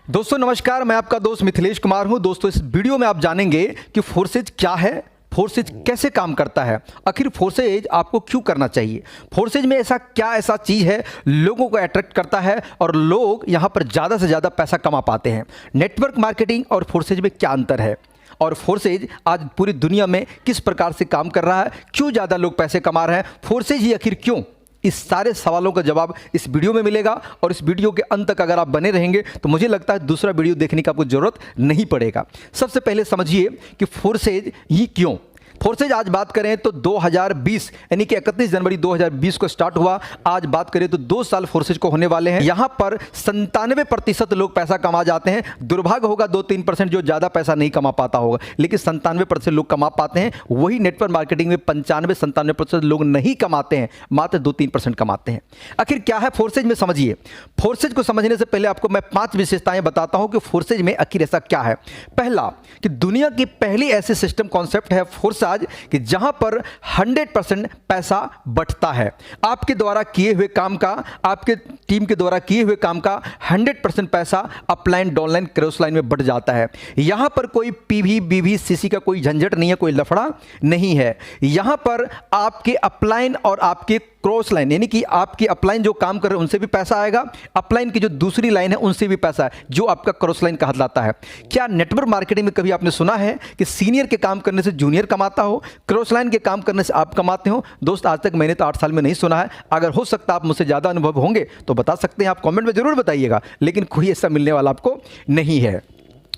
दोस्तों नमस्कार, मैं आपका दोस्त मिथिलेश कुमार हूं। दोस्तों इस वीडियो में आप जानेंगे कि फोर्सेज क्या है, फोर्सेज कैसे काम करता है, आखिर फोर्सेज आपको क्यों करना चाहिए, फोर्सेज में ऐसा चीज़ है लोगों को अट्रैक्ट करता है और लोग यहां पर ज़्यादा से ज़्यादा पैसा कमा पाते हैं। नेटवर्क मार्केटिंग और फोर्सेज में क्या अंतर है और फोर्सेज आज पूरी दुनिया में किस प्रकार से काम कर रहा है, क्यों ज़्यादा लोग पैसे कमा रहे हैं, फोर्सेज ही आखिर क्यों, इस सारे सवालों का जवाब इस वीडियो में मिलेगा। और इस वीडियो के अंत तक अगर आप बने रहेंगे तो मुझे लगता है दूसरा वीडियो देखने की आपको जरूरत नहीं पड़ेगा। सबसे पहले समझिए कि फोर्सेज ही क्यों। फोर्सेज आज बात करें तो 2020 यानी कि 31 जनवरी 2020 को स्टार्ट हुआ। आज बात करें तो 2 साल फोर्सेज को होने वाले हैं। यहां पर 97% लोग पैसा कमा जाते हैं। दुर्भाग्य होगा 2-3% जो ज़्यादा पैसा नहीं कमा पाता होगा, लेकिन 97% लोग कमा पाते हैं। वही नेटवर्क मार्केटिंग में 95-97% लोग नहीं कमाते हैं, मात्र 2-3% कमाते हैं। आखिर क्या है फोर्सेज में, समझिए। फोर्सेज को समझने से पहले आपको मैं 5 विशेषताएं बताता हूं कि फोर्सेज में आखिर ऐसा क्या है। पहला कि दुनिया की पहली ऐसी सिस्टम कॉन्सेप्ट है फोर्सेज कि जहां पर 100% पैसा बंटता है। आपके द्वारा किए हुए काम का, आपके टीम के द्वारा किए हुए काम का 100% पैसा अपलाइन, डाउनलाइन, क्रॉस लाइन में बंट जाता है। यहां पर कोई पीवी, बीवी, सीसी का कोई झंझट नहीं है, कोई लफड़ा नहीं है। यहां पर आपके अपलाइन और आपके क्रॉस लाइन यानी कि आपकी अपलाइन जो काम कर रहे हैं उनसे भी पैसा आएगा, अपलाइन की जो दूसरी लाइन है उनसे भी पैसा है, जो आपका क्रॉस लाइन कहलाता है। क्या नेटवर्क मार्केटिंग में कभी आपने सुना है कि सीनियर के काम करने से जूनियर कमाता हो, क्रॉस लाइन के काम करने से आप कमाते हो? दोस्त आज तक मैंने तो 8 साल में नहीं सुना है। अगर हो सकता आप मुझसे ज़्यादा अनुभव होंगे तो बता सकते हैं, आप कॉमेंट में जरूर बताइएगा, लेकिन कोई ऐसा मिलने वाला आपको नहीं है।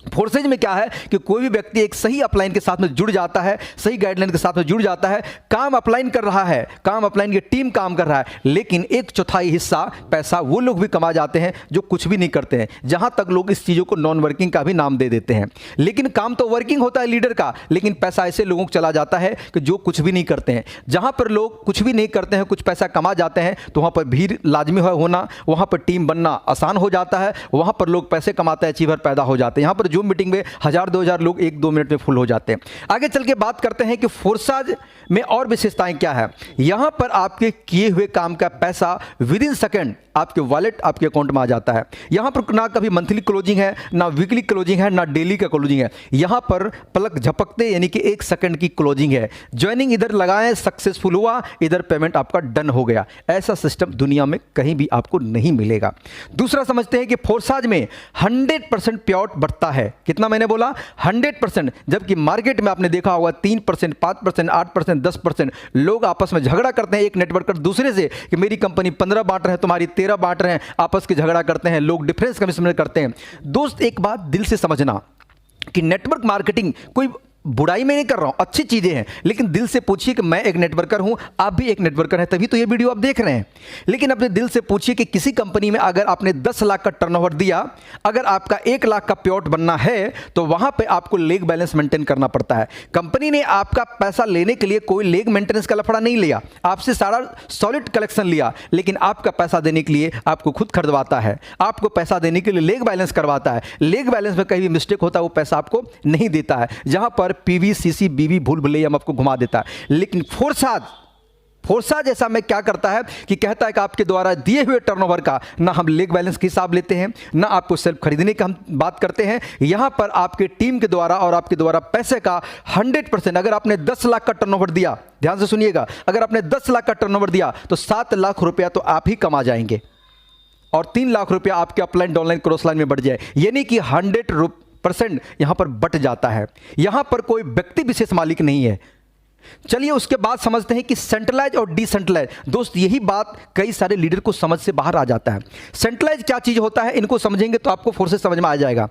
फोर्सेज में क्या है कि कोई भी व्यक्ति एक सही अपलाइन के साथ में जुड़ जाता है, सही गाइडलाइन के साथ में जुड़ जाता है, काम अपलाइन कर रहा है, काम अपलाइन की टीम काम कर रहा है, लेकिन 1/4 हिस्सा पैसा वो लोग भी कमा जाते हैं जो कुछ भी नहीं करते हैं। जहां तक लोग इस चीज़ों को नॉन वर्किंग का भी नाम दे देते हैं, लेकिन काम तो वर्किंग होता है लीडर का, लेकिन पैसा ऐसे लोगों को चला जाता है कि जो कुछ भी नहीं करते हैं। जहां पर लोग कुछ भी नहीं करते हैं, कुछ पैसा कमा जाते हैं, तो वहां पर भीड़ लाजमी होना, वहां पर टीम बनना आसान हो जाता है, वहां पर लोग पैसे कमाते हैं, अचीवर पैदा हो जाते हैं। यहां पर जूम मीटिंग में 1000-2000 लोग 1-2 मिनट में फुल हो जाते हैं। आगे चल के बात करते हैं कि फोर्सेज में और विशेषताएं क्या है। यहां पर आपके किए हुए काम का पैसा विद इन सेकंड आपके वॉलेट, आपके अकाउंट में आ जाता है। यहां पर ना कभी मंथली क्लोजिंग है, ना वीकली क्लोजिंग है, ना डेली का क्लोजिंग है। यहां पर पलक झपकते यानी कि 1 सेकंड की क्लोजिंग है। ज्वाइनिंग इधर लगाएं, सक्सेसफुल हुआ, इधर पेमेंट आपका डन हो गया। ऐसा सिस्टम दुनिया में कहीं भी आपको नहीं मिलेगा। दूसरा समझते हैं कि फोर्सेज में 100% प्योर बढ़ता है। कितना मैंने बोला? 100%। जबकि मार्केट में आपने देखा होगा 3%, 5%, 8%, 10% लोग आपस में झगड़ा करते हैं, एक नेटवर्कर दूसरे से कि मेरी कंपनी 15 बांट रहे हैं, तुम्हारी 13 बांट रहे हैं, आपस के झगड़ा करते हैं, लोग डिफरेंस कमिशन करते हैं। दोस्त एक बात दिल से समझना कि नेटवर्क मार्केटिंग कोई बुराई में नहीं कर रहा हूं, अच्छी चीजें हैं, लेकिन दिल से पूछिए कि मैं एक नेटवर्कर हूं, आप भी एक नेटवर्कर हैं, तभी तो ये वीडियो आप देख रहे हैं। लेकिन अपने दिल से पूछिए कि किसी कंपनी में अगर आपने 10 लाख का टर्नओवर दिया, अगर आपका 1 लाख का प्योट बनना है तो वहां पे आपको लेग बैलेंस मेंटेन करना पड़ता है। कंपनी ने आपका पैसा लेने के लिए कोई लेग मेंटेनेंस का लफड़ा नहीं लिया, आपसे सारा सॉलिड कलेक्शन लिया, लेकिन आपका पैसा देने के लिए आपको खुद खरीदवाता है, आपको पैसा देने के लिए लेग बैलेंस करवाता है। लेग बैलेंस में कहीं भी मिस्टेक होता है वो पैसा आपको नहीं देता है। जहां पर पीवी, सीसी, बीवी भूल भुलैया आपको घुमा देता है। लेकिन फोर्सेज ऐसा में क्या करता है कि कहता है कि आपके द्वारा दिए हुए टर्नओवर का ना हम लेग बैलेंस के हिसाब लेते हैं, ना आपको सेल्फ खरीदने का हम बात करते हैं। यहां पर आपके टीम के द्वारा और आपके द्वारा पैसे का 100%, अगर आपने 10 लाख का टर्नओवर दिया, ध्यान से सुनिएगा, अगर आपने 10 लाख का टर्नओवर दिया तो 7 लाख रुपया तो आप ही कमा जाएंगे और 3 लाख रुपया आपके अपलाइन, डाउनलाइन, क्रॉस लाइन में बढ़ जाए, यानी कि 100% यहां पर बट जाता है। यहां पर कोई व्यक्ति विशेष मालिक नहीं है। चलिए उसके बाद समझते हैं कि सेंट्रलाइज और डिसेंट्रलाइज। दोस्त यही बात कई सारे लीडर को समझ से बाहर आ जाता है। सेंट्रलाइज क्या चीज होता है, इनको समझेंगे तो आपको फोर्सेज समझ में आ जाएगा।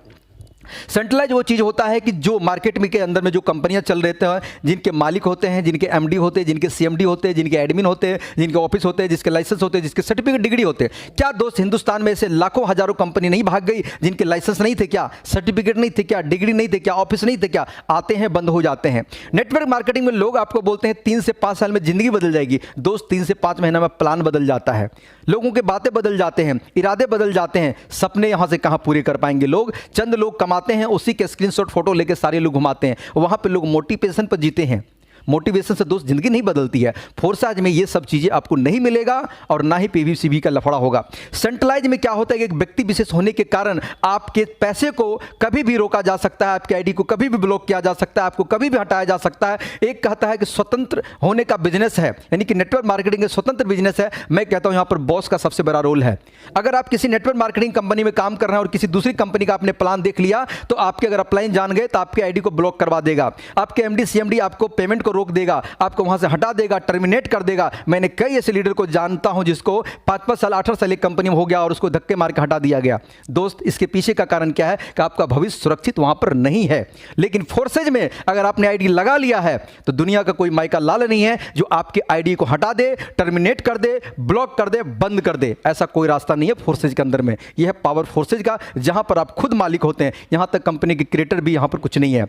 सेंट्रलाइज वो चीज़ होता है कि जो मार्केट में के अंदर में जो कंपनियां चल रहते हैं, जिनके मालिक होते हैं, जिनके एमडी होते हैं, जिनके सीएमडी होते हैं, जिनके एडमिन होते हैं, जिनके ऑफिस होते हैं, जिसके लाइसेंस होते हैं, जिसके सर्टिफिकेट, डिग्री होते हैं। क्या दोस्त हिंदुस्तान में ऐसे लाखों हजारों कंपनी नहीं भाग गई जिनके लाइसेंस नहीं थे क्या, सर्टिफिकेट नहीं थे क्या, डिग्री नहीं थे क्या, ऑफिस नहीं थे क्या? आते हैं, बंद हो जाते हैं। नेटवर्क मार्केटिंग में लोग आपको बोलते हैं 3 से 5 साल में जिंदगी बदल जाएगी। दोस्त 3 से 5 महीना में प्लान बदल जाता है, लोगों के बातें बदल जाते हैं, इरादे बदल जाते हैं, सपने यहां से कहां पूरे कर पाएंगे लोग। चंद लोग कमाते हैं, उसी के स्क्रीनशॉट फोटो लेके सारे लोग घुमाते हैं, वहां पे लोग मोटिवेशन पर जीते हैं। मोटिवेशन से दोस्त जिंदगी नहीं बदलती है। फोर्सेज में ये सब चीज़ें आपको नहीं मिलेगा और ना ही पीवीसीबी का लफड़ा होगा। सेंट्रलाइज में क्या होता है कि एक व्यक्ति विशेष होने के कारण आपके पैसे को कभी भी रोका जा सकता है, आपके आईडी को कभी भी ब्लॉक किया जा सकता है, आपको कभी भी हटाया जा सकता है। एक कहता है कि स्वतंत्र होने का बिजनेस है, यानी कि नेटवर्क मार्केटिंग एक स्वतंत्र बिजनेस है। मैं कहता हूं यहां पर बॉस का सबसे बड़ा रोल है। अगर आप किसी नेटवर्क मार्केटिंग कंपनी में काम कर रहे हैं और किसी दूसरी कंपनी का आपने प्लान देख लिया, तो आपके अगर अपलाइन जान गए तो आपके आईडी को ब्लॉक करवा देगा, आपके एमडी सीएमडी आपको पेमेंट को रोक देगा, आपको वहां से हटा देगा, टर्मिनेट कर देगा। मैंने कई ऐसे लीडर को जानता हूं जिसको 5-5 साल 8 साल एक कंपनी में हो गया और उसको धक्के मार के हटा दिया गया। दोस्त, इसके पीछे का कारण क्या है कि आपका भविष्य सुरक्षित वहां पर नहीं है। लेकिन फोर्सेज में अगर आपने आईडी लगा लिया है तो दुनिया का कोई माइका लाल नहीं है जो आपके आईडी को हटा दे, टर्मिनेट कर दे, ब्लॉक कर दे, बंद कर दे। ऐसा कोई रास्ता नहीं है फोर्सेज के अंदर में। यह है पावर फोर्सेज का, जहां पर आप खुद मालिक होते हैं। यहां तक कंपनी के क्रिएटर भी यहां पर कुछ नहीं है।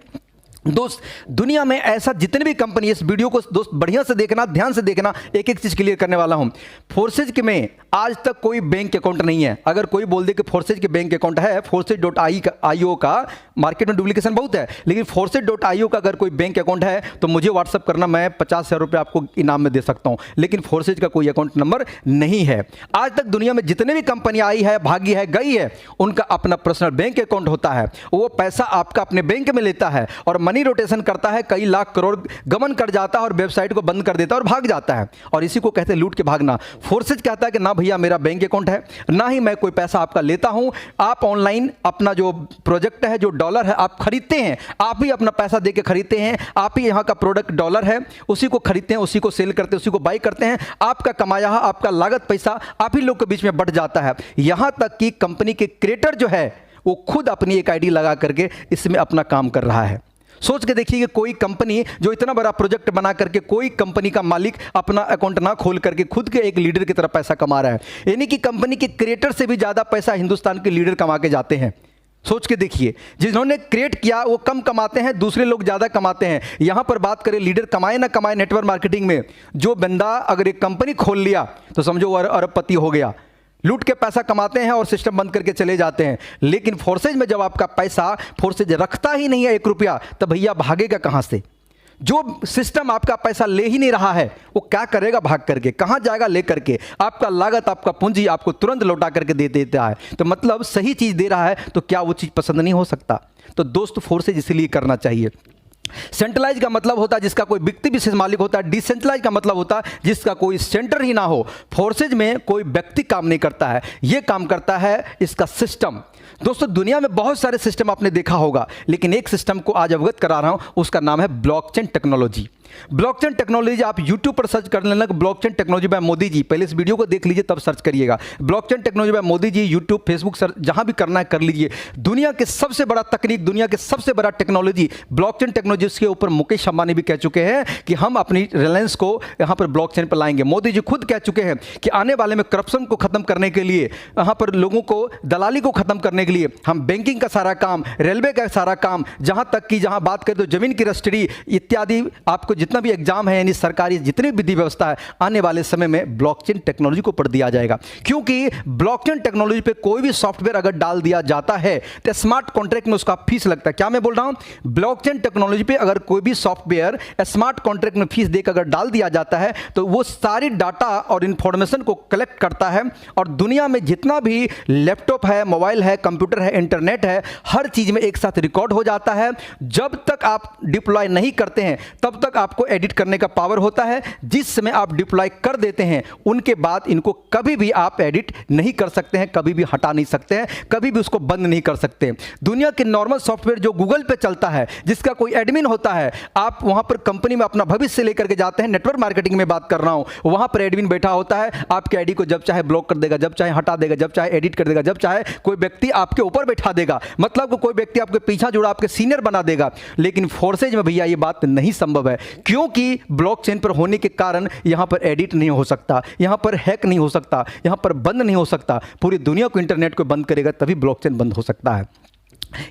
दोस्त, दुनिया में ऐसा जितने भी कंपनी, इस वीडियो को दोस्त बढ़िया से देखना, ध्यान से देखना, एक एक चीज क्लियर करने वाला हूं। फोर्सेज के में आज तक कोई बैंक अकाउंट नहीं है। अगर कोई बोल दे कि फोर्सेज के बैंक अकाउंट है, forces.io का मार्केट में डुप्लीकेशन बहुत है, लेकिन forces.io का अगर कोई बैंक अकाउंट है तो मुझे व्हाट्सअप करना, मैं 50,000 रुपये आपको इनाम में दे सकता हूं। लेकिन फोर्सेज का कोई अकाउंट नंबर नहीं है। आज तक दुनिया में जितने भी कंपनी आई है, भागी है, गई है, उनका अपना पर्सनल बैंक अकाउंट होता है। वो पैसा आपका अपने बैंक में लेता है और मनी रोटेशन करता है, कई लाख करोड़ गमन कर जाता है और वेबसाइट को बंद कर देता है और भाग जाता है। और इसी को कहते हैं लूट के भागना। फोर्सेज कहता है कि ना भैया मेरा बैंक अकाउंट है, ना ही मैं कोई पैसा आपका लेता हूं। आप ऑनलाइन अपना जो प्रोजेक्ट है, जो डॉलर है, आप खरीदते हैं, आप ही अपना पैसा देके खरीदते हैं, आप ही यहां का प्रोडक्ट डॉलर है, उसी को खरीदते हैं, उसी को सेल करते हैं, उसी को बाई करते हैं। आपका कमाया, आपका लागत पैसा आप ही लोग के बीच में बट जाता है। यहां तक कि कंपनी के क्रिएटर जो है वो खुद अपनी एक आईडी लगा करके इसमें अपना काम कर रहा है। सोच के देखिए कि कोई कंपनी जो इतना बड़ा प्रोजेक्ट बना करके, कोई कंपनी का मालिक अपना अकाउंट ना खोल करके खुद के एक लीडर की तरह पैसा कमा रहा है। यानी कि कंपनी के क्रिएटर से भी ज्यादा पैसा हिंदुस्तान के लीडर कमा के जाते हैं। सोच के देखिए, जिन्होंने क्रिएट किया वो कम कमाते हैं, दूसरे लोग ज्यादा कमाते हैं। यहां पर बात करें लीडर कमाए ना कमाए नेटवर्क मार्केटिंग में, जो बंदा अगर एक कंपनी खोल लिया तो समझो वो अरबपति हो गया। लूट के पैसा कमाते हैं और सिस्टम बंद करके चले जाते हैं। लेकिन फोर्सेज में जब आपका पैसा फोर्सेज रखता ही नहीं है 1 रुपया, तो भैया भागेगा कहां से? जो सिस्टम आपका पैसा ले ही नहीं रहा है वो क्या करेगा भाग करके? कहां जाएगा ले करके? आपका लागत, आपका पूंजी आपको तुरंत लौटा करके दे देता है। तो मतलब सही चीज दे रहा है तो क्या वो चीज पसंद नहीं हो सकता? तो दोस्त, फोर्सेज इसलिए करना चाहिए। सेंट्रलाइज का मतलब होता है जिसका कोई व्यक्ति विशेष मालिक होता है। डिसेंट्रलाइज का मतलब होता है जिसका कोई सेंटर ही ना हो। फोर्सेज में कोई व्यक्ति काम नहीं करता है, यह काम करता है इसका सिस्टम। दोस्तों, दुनिया में बहुत सारे सिस्टम आपने देखा होगा, लेकिन एक सिस्टम को आज अवगत करा रहा हूं, उसका नाम है ब्लॉकचेन टेक्नोलॉजी। ब्लॉकचेन टेक्नोलॉजी आप YouTube पर सर्च कर लेना, blockchain technology by Modi ji. पहले इस वीडियो को देख लीजिए तब सर्च करिएगा। Blockchain technology by Modi ji, YouTube, Facebook, search जहां भी करना है कर लीजिए। दुनिया के सबसे बड़ा तकनीक, दुनिया के सबसे बड़ा टेक्नोलॉजी ब्लॉकचेन टेक्नोलॉजी के ऊपर मुकेश अंबानी भी कह चुके हैं कि हम अपनी रिलायंस को यहां पर ब्लॉकचेन पर लाएंगे। मोदी जी खुद कह चुके हैं कि आने वाले में करप्शन को खत्म करने के लिए, यहां पर लोगों को दलाली को खत्म करने के लिए हम बैंकिंग का सारा काम, रेलवे का सारा काम, जहां तक कि जहां बात करें तो जमीन की रजिस्ट्री इत्यादि, आपको जितना भी एग्जाम है यानी सरकारी जितनी विधि व्यवस्था है, आने वाले समय में ब्लॉकचेन टेक्नोलॉजी को पढ़ दिया जाएगा। क्योंकि ब्लॉकचेन टेक्नोलॉजी पे कोई भी सॉफ्टवेयर अगर डाल दिया जाता है तो स्मार्ट कॉन्ट्रैक्ट में उसका फीस लगता है। क्या मैं बोल रहा हूं? ब्लॉकचेन टेक्नोलॉजी पे अगर कोई भी सॉफ्टवेयर स्मार्ट कॉन्ट्रैक्ट में फीस देकर अगर डाल दिया जाता है तो वो सारी डाटा और इंफॉर्मेशन को कलेक्ट करता है और दुनिया में जितना भी लैपटॉप है, मोबाइल है, कंप्यूटर है, इंटरनेट है, हर चीज में एक साथ रिकॉर्ड हो जाता है। जब तक आप डिप्लॉय नहीं करते हैं तब तक आपको एडिट करने का पावर होता है। जिस समय आप डिप्लॉय कर देते हैं उनके बाद इनको कभी भी आप एडिट नहीं कर सकते हैं, कभी भी हटा नहीं सकते हैं, कभी भी उसको बंद नहीं कर सकते। दुनिया के नॉर्मल सॉफ्टवेयर जो गूगल पे चलता है, जिसका कोई एडमिन होता है, आप वहां पर कंपनी में अपना भविष्य लेकर के जाते हैं, नेटवर्क मार्केटिंग में बात कर रहा हूं, वहां पर एडमिन बैठा होता है, आपके आईडी को जब चाहे ब्लॉक कर देगा, जब चाहे हटा देगा, जब चाहे एडिट कर देगा, जब चाहे कोई व्यक्ति आपके ऊपर बैठा देगा, मतलब कोई व्यक्ति आपके पीछा जुड़ा आपके सीनियर बना देगा। लेकिन फोर्सेज में भैया ये बात नहीं संभव है, क्योंकि ब्लॉकचेन पर होने के कारण यहां पर एडिट नहीं हो सकता, यहां पर हैक नहीं हो सकता, यहां पर बंद नहीं हो सकता। पूरी दुनिया को इंटरनेट को बंद करेगा तभी ब्लॉकचेन बंद हो सकता है।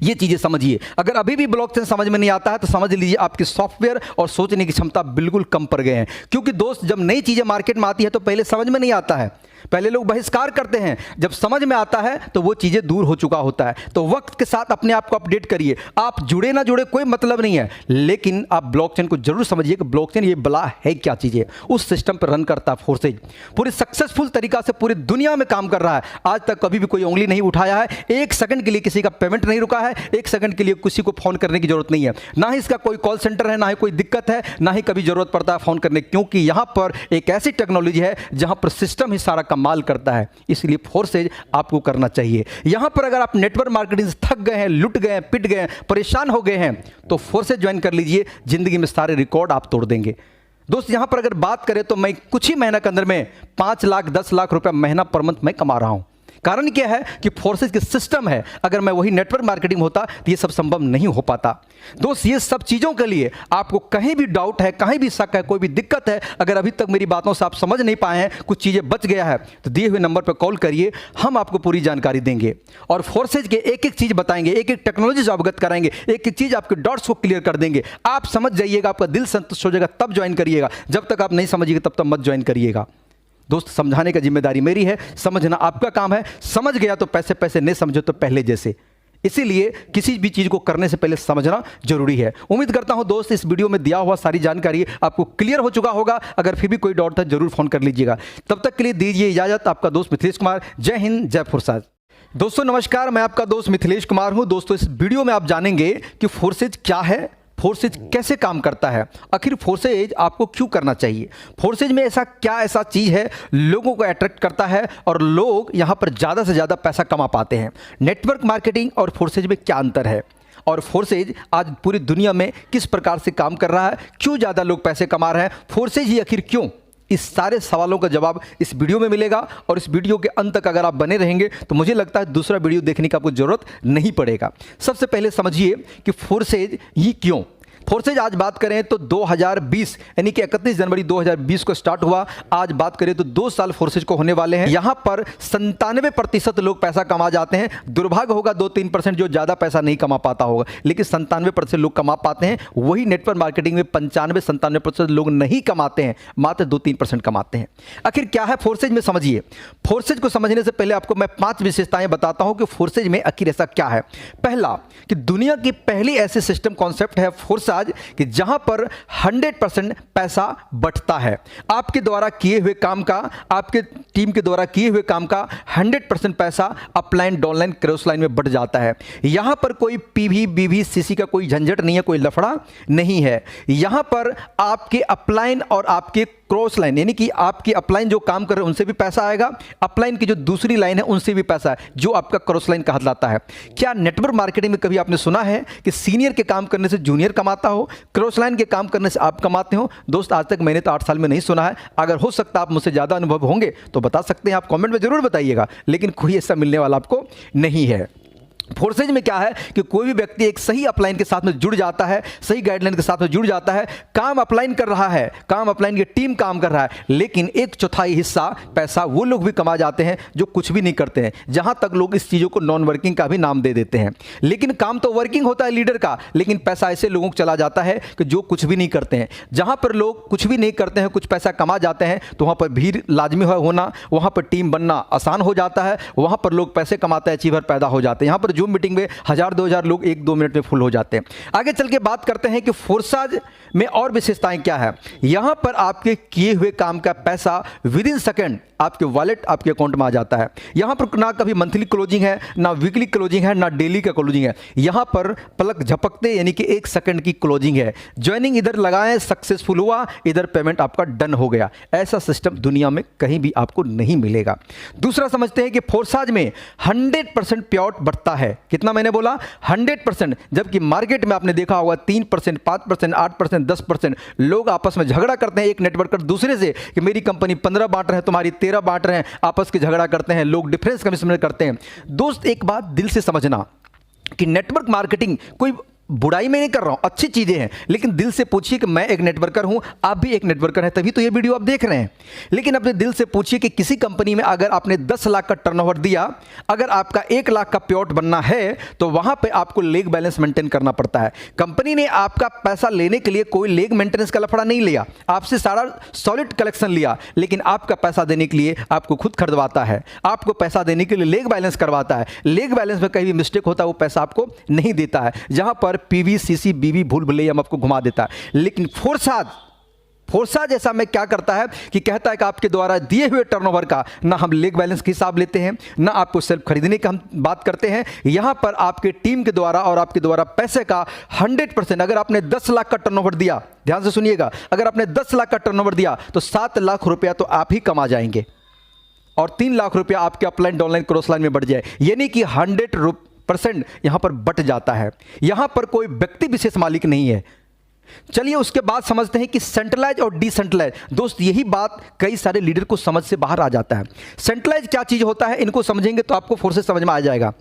ये चीजें समझिए। अगर अभी भी ब्लॉकचेन समझ में नहीं आता है तो समझ लीजिए आपकी सॉफ्टवेयर और सोचने की क्षमता बिल्कुल कम पड़ गए हैं। क्योंकि दोस्त, जब नई चीजें मार्केट में आती है तो पहले समझ में नहीं आता है। पहले लोग बहिष्कार करते हैं, जब समझ में आता है तो वो चीज़ें दूर हो चुका होता है। तो वक्त के साथ अपने आप को अपडेट करिए। आप जुड़े ना जुड़े कोई मतलब नहीं है, लेकिन आप ब्लॉकचेन को जरूर समझिए कि ब्लॉकचेन ये बला है क्या चीज़ है। उस सिस्टम पर रन करता है फोर्सेज, पूरी सक्सेसफुल तरीका से पूरी दुनिया में काम कर रहा है। आज तक कभी भी कोई उंगली नहीं उठाया है, एक सेकंड के लिए किसी का पेमेंट नहीं रुका है, एक सेकंड के लिए किसी को फोन करने की जरूरत नहीं है, ना ही इसका कोई कॉल सेंटर है, ना ही कोई दिक्कत है, ना ही कभी जरूरत पड़ता है फोन करने, क्योंकि यहां पर एक ऐसी टेक्नोलॉजी है जहां पर सिस्टम ही सारा कमाल करता है। इसलिए फोर्सेज आपको करना चाहिए। यहां पर अगर आप नेटवर्क मार्केटिंग से थक गए हैं, लुट गए हैं, पिट गए हैं, परेशान हो गए हैं, तो फोर्सेज ज्वाइन कर लीजिए। जिंदगी में सारे रिकॉर्ड आप तोड़ देंगे। दोस्त यहां पर अगर बात करें तो मैं कुछ ही महीना के अंदर में 5 लाख 10 लाख रुपया महीना पर मंथ में कमा रहा हूं। कारण क्या है कि फोर्सेज के सिस्टम है। अगर मैं वही नेटवर्क मार्केटिंग होता तो ये सब संभव नहीं हो पाता। दोस्त ये सब चीज़ों के लिए आपको कहीं भी डाउट है, कहीं भी शक है, कोई भी दिक्कत है, अगर अभी तक मेरी बातों से आप समझ नहीं पाए हैं, कुछ चीज़ें बच गया है, तो दिए हुए नंबर पर कॉल करिए, हम आपको पूरी जानकारी देंगे और फोर्सेज के एक एक चीज़ बताएंगे, एक एक टेक्नोलॉजी से अवगत कराएंगे, एक एक चीज़ आपके डॉट्स को क्लियर कर देंगे। आप समझ जाइएगा, आपका दिल संतुष्ट हो जाएगा, तब ज्वाइन करिएगा। जब तक आप नहीं समझिएगा तब तक मत ज्वाइन करिएगा। दोस्त समझाने का जिम्मेदारी मेरी है, समझना आपका काम है। समझ गया तो पैसे पैसे, नहीं समझो तो पहले जैसे। इसीलिए किसी भी चीज़ को करने से पहले समझना जरूरी है। उम्मीद करता हूं दोस्त इस वीडियो में दिया हुआ सारी जानकारी आपको क्लियर हो चुका होगा। अगर फिर भी कोई डाउट था जरूर फोन कर लीजिएगा। तब तक के लिए दीजिए इजाजत। आपका दोस्त मिथिलेश कुमार। जय हिंद, जय फुरसाद। दोस्तों नमस्कार, मैं आपका दोस्त मिथिलेश कुमार हूं। दोस्तों इस वीडियो में आप जानेंगे कि फोर्सेज क्या है, फोर्सेज कैसे काम करता है, आखिर फोर्सेज आपको क्यों करना चाहिए, फोर्सेज में ऐसा चीज़ है लोगों को अट्रैक्ट करता है और लोग यहाँ पर ज़्यादा से ज़्यादा पैसा कमा पाते हैं। नेटवर्क मार्केटिंग और फोर्सेज में क्या अंतर है और फोर्सेज आज पूरी दुनिया में किस प्रकार से काम कर रहा है, क्यों ज़्यादा लोग पैसे कमा रहे हैं, फोर्सेज ही आखिर क्यों, इस सारे सवालों का जवाब इस वीडियो में मिलेगा। और इस वीडियो के अंत तक अगर आप बने रहेंगे तो मुझे लगता है दूसरा वीडियो देखने की आपको जरूरत नहीं पड़ेगा। सबसे पहले समझिए कि फोर्सेज ही क्यों। फोर्सेज आज बात करें तो 2020 यानी कि 31 जनवरी 2020 को स्टार्ट हुआ। आज बात करें तो 2 साल फोर्सेज को होने वाले हैं। यहां पर 97% लोग पैसा कमा जाते हैं। दुर्भाग्य होगा 2-3% जो ज़्यादा पैसा नहीं कमा पाता होगा, लेकिन 97% लोग कमा पाते हैं। वही नेटवर्क मार्केटिंग में 95-97% लोग नहीं कमाते हैं, मात्र 2-3% कमाते हैं। आखिर क्या है फोर्सेज में, समझिए। फोर्सेज को समझने से पहले आपको मैं 5 विशेषताएं बताता हूं कि फोर्सेज में आखिर ऐसा क्या है। पहला कि दुनिया की पहली ऐसी सिस्टम कॉन्सेप्ट है फोर्सेज कि जहां पर 100% पैसा बंटता है। आपके द्वारा किए हुए काम का, आपके टीम के द्वारा किए हुए काम का 100% पैसा अपलाइन, डाउनलाइन, क्रॉस लाइन में बंट जाता है। यहां पर कोई पीवी, बीवी, सीसी का कोई झंझट नहीं है, कोई लफड़ा नहीं है। यहां पर आपके अपलाइन और आपके क्रॉस लाइन यानी कि आपकी अपलाइन जो काम कर रहे हैं उनसे भी पैसा आएगा, अपलाइन की जो दूसरी लाइन है उनसे भी पैसा है, जो आपका क्रॉस लाइन कहलाता है। क्या नेटवर्क मार्केटिंग में कभी आपने सुना है कि सीनियर के काम करने से जूनियर कमाता हो, क्रॉस लाइन के काम करने से आप कमाते हो? दोस्त आज तक मैंने तो 8 साल में नहीं सुना है। अगर हो सकता आप मुझसे ज़्यादा अनुभव होंगे तो बता सकते हैं, आप कॉमेंट में जरूर बताइएगा, लेकिन कोई ऐसा मिलने वाला आपको नहीं है। फोर्सेज में क्या है कि कोई भी व्यक्ति एक सही अपलाइन के साथ में जुड़ जाता है, सही गाइडलाइन के साथ में जुड़ जाता है, काम अपलाइन कर रहा है, काम अपलाइन की टीम काम कर रहा है, लेकिन 1/4 हिस्सा पैसा वो लोग भी कमा जाते हैं जो कुछ भी नहीं करते हैं। जहां तक लोग इस चीज़ों को नॉन वर्किंग का भी नाम दे देते हैं, लेकिन काम तो वर्किंग होता है लीडर का, लेकिन पैसा ऐसे लोगों को चला जाता है कि जो कुछ भी नहीं करते हैं। जहां पर लोग कुछ भी नहीं करते हैं, कुछ पैसा कमा जाते हैं, तो वहां पर भीड़ लाजमी होना, वहां पर टीम बनना आसान हो जाता है, वहां पर लोग पैसे कमाते हैं, अचीवर पैदा हो जाते हैं। यहां पर जूम मीटिंग में 1000-2000 लोग 1-2 मिनट में फुल हो जाते हैं। आगे चल के बात करते हैं कि फोर्सेज में और विशेषताएं क्या है। यहां पर आपके किए हुए काम का पैसा विद इन सेकंड आपके वॉलेट, आपके अकाउंट में आ जाता है। यहां पर ना कभी मंथली क्लोजिंग है, ना वीकली क्लोजिंग है, ना डेली का क्लोजिंग है। यहां पर पलक झपकते यानी कि 1 सेकंड की क्लोजिंग है। ज्वाइनिंग इधर लगाएं, सक्सेसफुल हुआ, इधर पेमेंट आपका डन हो गया। ऐसा सिस्टम दुनिया में कहीं भी आपको नहीं मिलेगा। दूसरा समझते हैं कि फोर्सेज में 100% प्योर बढ़ता है। कितना मैंने बोला? 100%। जबकि मार्केट में आपने देखा होगा 3%, 5%, 8%, 10% लोग आपस में झगड़ा करते हैं एक नेटवर्कर दूसरे से कि मेरी कंपनी 15 बांट रहे हैं, तुम्हारी 13 बांट रहे हैं, आपस के झगड़ा करते हैं, लोग डिफरेंस कमिशन करते हैं। दोस्त एक बात दिल से समझना कि नेटवर्क मार्केटिंग कोई बुराई में नहीं कर रहा हूं, अच्छी चीजें हैं, लेकिन दिल से पूछिए कि मैं एक नेटवर्कर हूं, आप भी एक नेटवर्कर हैं, तभी तो ये वीडियो आप देख रहे हैं। लेकिन अपने दिल से पूछिए कि किसी कंपनी में अगर आपने 10 लाख का टर्नओवर दिया, अगर आपका 1 लाख का पेआउट बनना है तो वहां पे आपको लेग बैलेंस मेंटेन करना पड़ता है। कंपनी ने आपका पैसा लेने के लिए कोई लेग मेंटेनेंस का लफड़ा नहीं लिया, आपसे सारा सॉलिड कलेक्शन लिया, लेकिन आपका पैसा देने के लिए आपको खुद खरीदवाता है, आपको पैसा देने के लिए लेग बैलेंस करवाता है। लेग बैलेंस में कहीं भी मिस्टेक होता है वो पैसा आपको नहीं देता है, जहां पर पीवी सीसी बीवी भूल भुलैया आपको घुमा देता है। लेकिन फोर्सा जैसा में क्या करता है कि कहता है कि आपके द्वारा दिए हुए टर्नओवर का ना हम लेग बैलेंस के हिसाब लेते हैं, ना आपको सेल्फ खरीदने का हम बात करते हैं। यहां पर आपके टीम के द्वारा और आपके द्वारा पैसे का 100%, अगर आपने 10 लाख का टर्नओवर दिया, ध्यान से सुनिएगा, अगर आपने 10 लाख का टर्नओवर दिया तो 7 लाख रुपया तो आप ही कमा जाएंगे और 3 लाख रुपया आपके अपलाइन डाउनलाइन क्रॉस लाइन में बढ़ जाए, यानी कि 100% यहां पर बट जाता है। यहां पर कोई व्यक्ति विशेष मालिक नहीं है। चलिए उसके बाद समझते हैं कि सेंट्रलाइज और डिसेंट्रलाइज। दोस्त यही बात कई सारे लीडर को समझ से बाहर आ जाता है। सेंट्रलाइज क्या चीज होता है, इनको समझेंगे तो आपको फोर्सेस समझ में आ जाएगा।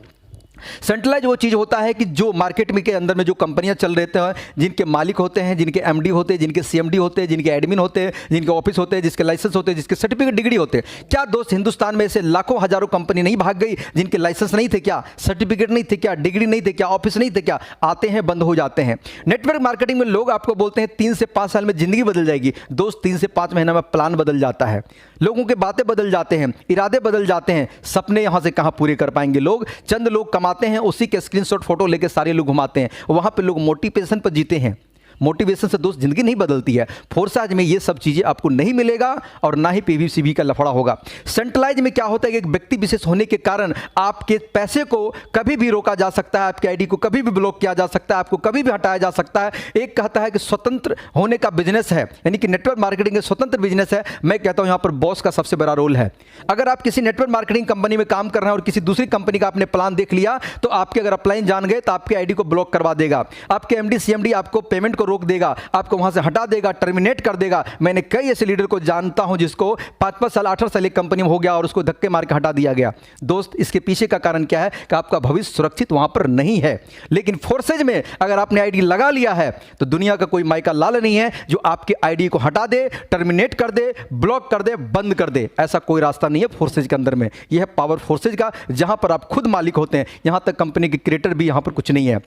सेंट्रलाइज वो चीज होता है कि जो मार्केट में के अंदर में जो कंपनियां चल रहते हैं, जिनके मालिक होते हैं, जिनके एमडी होते हैं, जिनके सीएमडी होते हैं, जिनके एडमिन होते हैं, जिनके ऑफिस होते हैं, जिसके लाइसेंस होते हैं, जिसके सर्टिफिकेट डिग्री होते हैं। क्या दोस्त हिंदुस्तान में ऐसे लाखों हजारों कंपनी नहीं भाग गई जिनके लाइसेंस नहीं थे क्या, सर्टिफिकेट नहीं थे क्या, डिग्री नहीं थे क्या, ऑफिस नहीं थे क्या? आते हैं, बंद हो जाते हैं। नेटवर्क मार्केटिंग में लोग आपको बोलते हैं 3 से 5 साल में जिंदगी बदल जाएगी। दोस्त 3 से 5 महीना में प्लान बदल जाता है, लोगों के बातें बदल जाते हैं, इरादे बदल जाते हैं, सपने यहां से कहां पूरे कर पाएंगे लोग। चंद लोग कमाते हैं, उसी के स्क्रीनशॉट फोटो लेके सारे लोग घुमाते हैं, वहां पे लोग मोटिवेशन पर जीते हैं। मोटिवेशन से दोस्त जिंदगी नहीं बदलती है। फोर्साज में ये सब चीजें आपको नहीं मिलेगा और ना ही पीवीसीबी का लफड़ा होगा। सेंट्रलाइज में क्या होता है कि एक व्यक्ति विशेष होने के कारण आपके पैसे को कभी भी रोका जा सकता है, आपके आईडी को कभी भी ब्लॉक किया जा सकता है, आपको कभी भी हटाया जा सकता है। एक कहता है कि स्वतंत्र होने का बिजनेस है, यानी कि नेटवर्क मार्केटिंग एक स्वतंत्र बिजनेस है। मैं कहता हूं यहां पर बॉस का सबसे बड़ा रोल है। अगर आप किसी नेटवर्क मार्केटिंग कंपनी में काम कर रहे हैं और किसी दूसरी कंपनी का आपने प्लान देख लिया तो आपके अगर अपलाइन जान गए तो आपके आईडी को ब्लॉक करवा देगा, आपके एमडी सीएमडी आपको पेमेंट को रोक देगा, आपको वहां से हटा देगा, टर्मिनेट कर देगा। मैंने कई ऐसे लीडर को जानता हूं जिसको 5-5 साल 8 साल एक कंपनी में हो गया और उसको धक्के मार के हटा दिया गया। दोस्त इसके पीछे का कारण क्या है कि आपका भविष्य सुरक्षित वहां पर नहीं है। लेकिन फोर्सेज में अगर आपने आईडी लगा लिया है तो दुनिया का कोई माइका लाल नहीं है जो आपके आईडी को हटा दे, टर्मिनेट कर दे, ब्लॉक कर दे, बंद कर दे। ऐसा कोई रास्ता नहीं है फोर्सेज के अंदर में। यह है पावर फोर्सेज का, जहां पर आप खुद मालिक होते हैं। यहां तक कंपनी के क्रिएटर भी यहां पर कुछ नहीं है।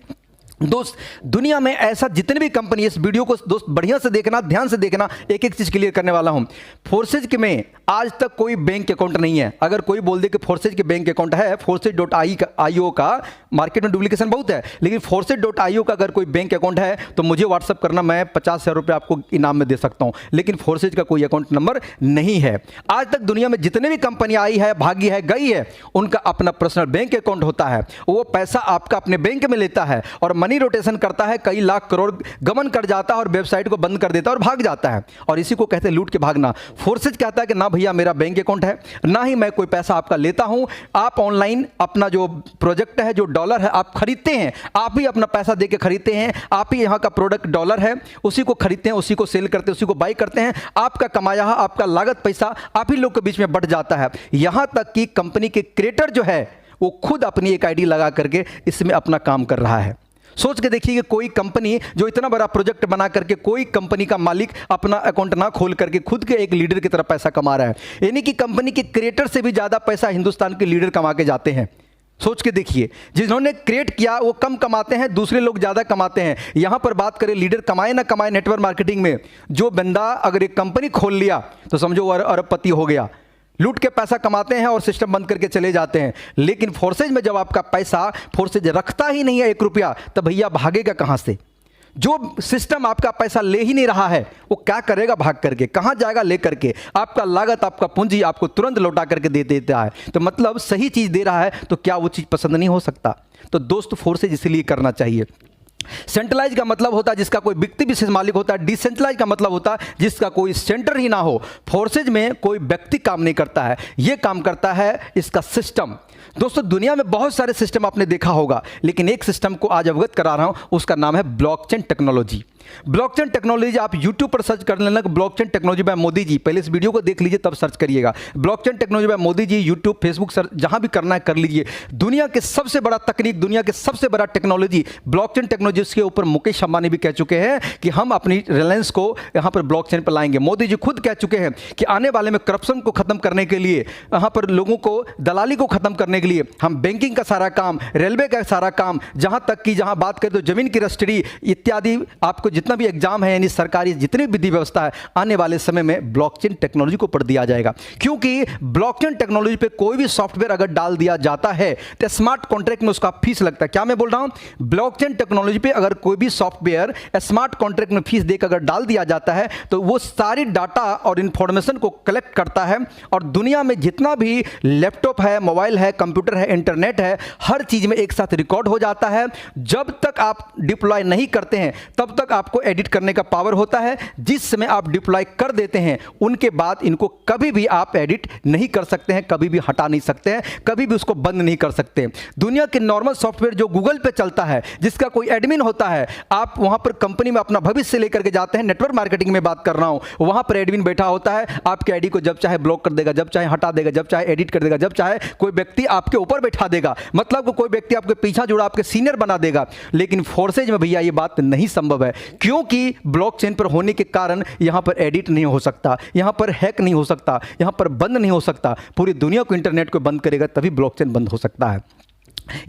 दोस्त दुनिया में ऐसा जितने भी कंपनी, इस वीडियो को दोस्त बढ़िया से देखना, ध्यान से देखना, एक एक चीज क्लियर करने वाला हूं। फोर्सेज के में आज तक कोई बैंक अकाउंट नहीं है। अगर कोई बोल दे कि फोर्सेज के बैंक अकाउंट है, forces.io का मार्केट में डुप्लीकेशन बहुत है, लेकिन forces.io का अगर कोई बैंक अकाउंट है तो मुझे व्हाट्सअप करना, मैं 50,000 रुपये आपको इनाम में दे सकता हूं। लेकिन फोर्सेज का कोई अकाउंट नंबर नहीं है। आज तक दुनिया में जितने भी कंपनी आई है, भागी है, गई है, उनका अपना पर्सनल बैंक अकाउंट होता है। वो पैसा आपका अपने बैंक में लेता है और मनी रोटेशन करता है, कई लाख करोड़ गमन कर जाता है और वेबसाइट को बंद कर देता है और भाग जाता है। और इसी को कहते हैं लूट के भागना। फोर्सेज कहता है कि ना भैया मेरा बैंक अकाउंट है, ना ही मैं कोई पैसा आपका लेता हूं। आप ऑनलाइन अपना जो प्रोजेक्ट है, जो डॉलर है, आप खरीदते हैं, आप ही अपना पैसा देके खरीदते हैं, आप ही यहां का प्रोडक्ट डॉलर है, उसी को खरीदते हैं, उसी को सेल करते हैं, उसी को बाई करते हैं। आपका कमाया, आपका लागत पैसा आप ही लोग के बीच में बट जाता है। यहां तक कि कंपनी के क्रिएटर जो है वो खुद अपनी एक आईडी लगा करके इसमें अपना काम कर रहा है। सोच के देखिए कि कोई कंपनी जो इतना बड़ा प्रोजेक्ट बना करके कोई कंपनी का मालिक अपना अकाउंट ना खोल करके खुद के एक लीडर की तरफ पैसा कमा रहा है। यानी कि कंपनी के क्रिएटर से भी ज्यादा पैसा हिंदुस्तान के लीडर कमा के जाते हैं। सोच के देखिए, जिन्होंने क्रिएट किया वो कम कमाते हैं, दूसरे लोग ज्यादा कमाते हैं। यहां पर बात करें लीडर कमाए ना कमाए नेटवर्क मार्केटिंग में, जो बंदा अगर एक कंपनी खोल लिया तो समझो वो अरबपति हो गया। लूट के पैसा कमाते हैं और सिस्टम बंद करके चले जाते हैं। लेकिन फोर्सेज में जब आपका पैसा फोर्सेज रखता ही नहीं है 1 रुपया, तो भैया भागेगा कहां से? जो सिस्टम आपका पैसा ले ही नहीं रहा है वो क्या करेगा भाग करके? कहां जाएगा ले करके? आपका लागत, आपका पूंजी आपको तुरंत लौटा करके दे देता है। तो मतलब सही चीज दे रहा है तो क्या वो चीज पसंद नहीं हो सकता? तो दोस्त फोर्सेज इसलिए करना चाहिए। सेंट्रलाइज का मतलब होता है जिसका कोई व्यक्ति विशेष मालिक होता है। डिसेंट्रलाइज का मतलब होता है जिसका कोई सेंटर ही ना हो। फोर्सेज में कोई व्यक्ति काम नहीं करता है, यह काम करता है इसका सिस्टम। दोस्तों दुनिया में बहुत सारे सिस्टम आपने देखा होगा, लेकिन एक सिस्टम को आज अवगत करा रहा हूं, उसका नाम है ब्लॉकचेन टेक्नोलॉजी। ब्लॉकचेन टेक्नोलॉजी आप YouTube पर सर्च कर लेना, blockchain technology by Modi ji. पहले इस वीडियो को देख लीजिए तब सर्च करिएगा। Blockchain technology by Modi ji, YouTube, Facebook, search जहां भी करना है कर लीजिए। दुनिया के सबसे बड़ा तकनीक, दुनिया के सबसे बड़ा टेक्नोलॉजी ब्लॉकचेन टेक्नोलॉजी जिसके ऊपर मुकेश अंबानी भी कह चुके हैं कि हम अपनी रिलायंस को यहाँ पर ब्लॉकचेन पर लाएंगे। मोदी जी खुद कह चुके हैं कि आने वाले में करप्शन को खत्म करने के लिए, यहाँ पर लोगों को दलाली को खत्म करने के लिए हम बैंकिंग का सारा काम, रेलवे का सारा काम, जहाँ तक कि जहाँ बात करें तो जमीन की रजिस्ट्री इत्यादि, आपको जितना भी एग्जाम है यानी सरकारी जितनी विधि व्यवस्था है, आने वाले समय में ब्लॉकचेन टेक्नोलॉजी को पढ़ दिया जाएगा। क्योंकि ब्लॉकचेन टेक्नोलॉजी पे कोई भी सॉफ्टवेयर अगर डाल दिया जाता है तो स्मार्ट कॉन्ट्रैक्ट में उसका फीस लगता है। क्या मैं बोल रहा हूं? ब्लॉकचेन टेक्नोलॉजी पे अगर कोई भी सॉफ्टवेयर स्मार्ट कॉन्ट्रैक्ट में फीस देकर अगर डाल दिया जाता है तो वो सारी डाटा और इंफॉर्मेशन को कलेक्ट करता है और दुनिया में जितना भी लैपटॉप है, मोबाइल है, कंप्यूटर है, इंटरनेट है, हर चीज में एक साथ रिकॉर्ड हो जाता है। जब तक आप डिप्लॉय नहीं करते हैं तब तक आपको एडिट करने का पावर होता है। जिस समय आप डिप्लॉय कर देते हैं उनके बाद इनको कभी भी आप एडिट नहीं कर सकते हैं, कभी भी हटा नहीं सकते हैं, कभी भी उसको बंद नहीं कर सकते। दुनिया के नॉर्मल सॉफ्टवेयर जो गूगल पे चलता है, जिसका कोई एडमिन होता है, आप वहां पर कंपनी में अपना भविष्य लेकर के जाते हैं, नेटवर्क मार्केटिंग में बात कर रहा हूं, वहां पर एडमिन बैठा होता है, आपके आईडी को जब चाहे ब्लॉक कर देगा, जब चाहे हटा देगा, जब चाहे एडिट कर देगा, जब चाहे कोई व्यक्ति आपके ऊपर बैठा देगा, मतलब कोई व्यक्ति आपके पीछा जुड़ा आपके सीनियर बना देगा। लेकिन फोर्सेज में भैया ये बात नहीं संभव है, क्योंकि ब्लॉकचेन पर होने के कारण यहां पर एडिट नहीं हो सकता, यहां पर हैक नहीं हो सकता, यहां पर बंद नहीं हो सकता। पूरी दुनिया को इंटरनेट को बंद करेगा तभी ब्लॉकचेन बंद हो सकता है।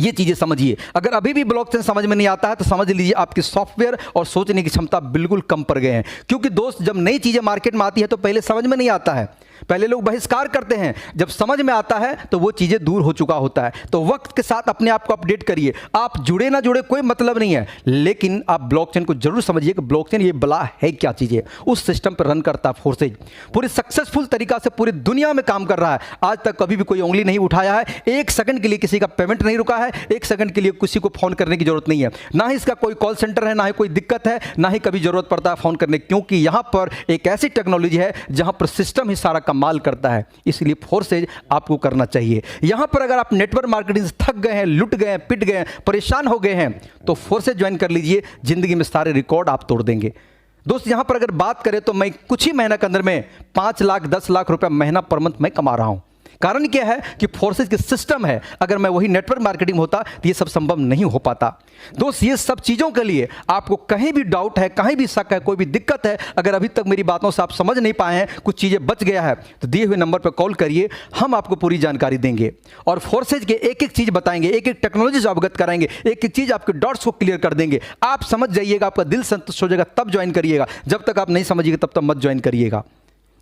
ये चीजें समझिए। अगर अभी भी ब्लॉकचेन समझ में नहीं आता है तो समझ लीजिए आपकी सॉफ्टवेयर और सोचने की क्षमता बिल्कुल कम पड़ गए हैं। क्योंकि दोस्त, जब नई चीजें मार्केट में आती है तो पहले समझ में नहीं आता है, पहले लोग बहिष्कार करते हैं, जब समझ में आता है तो वो चीजें दूर हो चुका होता है। तो वक्त के साथ अपने आप को अपडेट करिए। आप जुड़े ना जुड़े कोई मतलब नहीं है, लेकिन आप ब्लॉकचेन को जरूर समझिए कि ब्लॉकचेन ये बला है क्या चीज है। उस सिस्टम पर रन करता है फोर्सेज, पूरी सक्सेसफुल तरीका से पूरी दुनिया में काम कर रहा है। आज तक कभी भी कोई उंगली नहीं उठाया है, एक सेकंड के लिए किसी का पेमेंट नहीं रुका है, एक सेकंड के लिए किसी को फोन करने की जरूरत नहीं है, ना ही इसका कोई कॉल सेंटर है, ना ही कोई दिक्कत है, ना ही कभी जरूरत पड़ता है फोन करने, क्योंकि यहां पर एक ऐसी टेक्नोलॉजी है जहां पर सिस्टम ही सारा कमाल करता है। इसलिए फोर्सेज आपको करना चाहिए। यहां पर अगर आप नेटवर्क मार्केटिंग से थक गए हैं, लुट गए हैं, पिट गए हैं, परेशान हो गए हैं, तो फोर्सेज ज्वाइन कर लीजिए। जिंदगी में सारे रिकॉर्ड आप तोड़ देंगे। दोस्त, यहां पर अगर बात करें तो मैं कुछ ही महीना के अंदर में 5 लाख 10 लाख रुपया महीना पर मंथ मैं कमा रहा हूं। कारण क्या है कि फोर्सेज के सिस्टम है। अगर मैं वही नेटवर्क मार्केटिंग होता तो ये सब संभव नहीं हो पाता। दोस्त, ये सब चीजों के लिए आपको कहीं भी डाउट है, कहीं भी शक है, कोई भी दिक्कत है, अगर अभी तक मेरी बातों से आप समझ नहीं पाए हैं, कुछ चीजें बच गया है, तो दिए हुए नंबर पर कॉल करिए, हम आपको पूरी जानकारी देंगे और फोर्सेज के एक एक चीज बताएंगे, एक एक टेक्नोलॉजी से अवगत कराएंगे, एक एक चीज आपके डॉट्स को क्लियर कर देंगे। आप समझ जाइएगा, आपका दिल संतुष्ट हो जाएगा, तब ज्वाइन करिएगा। जब तक आप नहीं समझिएगा तब तक मत ज्वाइन करिएगा।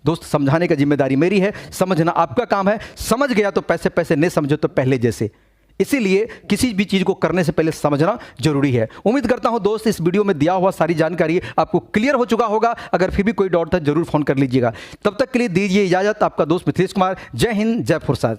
दोस्त, समझाने का जिम्मेदारी मेरी है, समझना आपका काम है। समझ गया तो पैसे पैसे, नहीं समझो तो पहले जैसे। इसीलिए किसी भी चीज को करने से पहले समझना जरूरी है। उम्मीद करता हूं दोस्त इस वीडियो में दिया हुआ सारी जानकारी आपको क्लियर हो चुका होगा। अगर फिर भी कोई डाउट था जरूर फोन कर लीजिएगा। तब तक के लिए दीजिए इजाजत। आपका दोस्त मिथिलेश कुमार। जय हिंद, जय फुरसाद।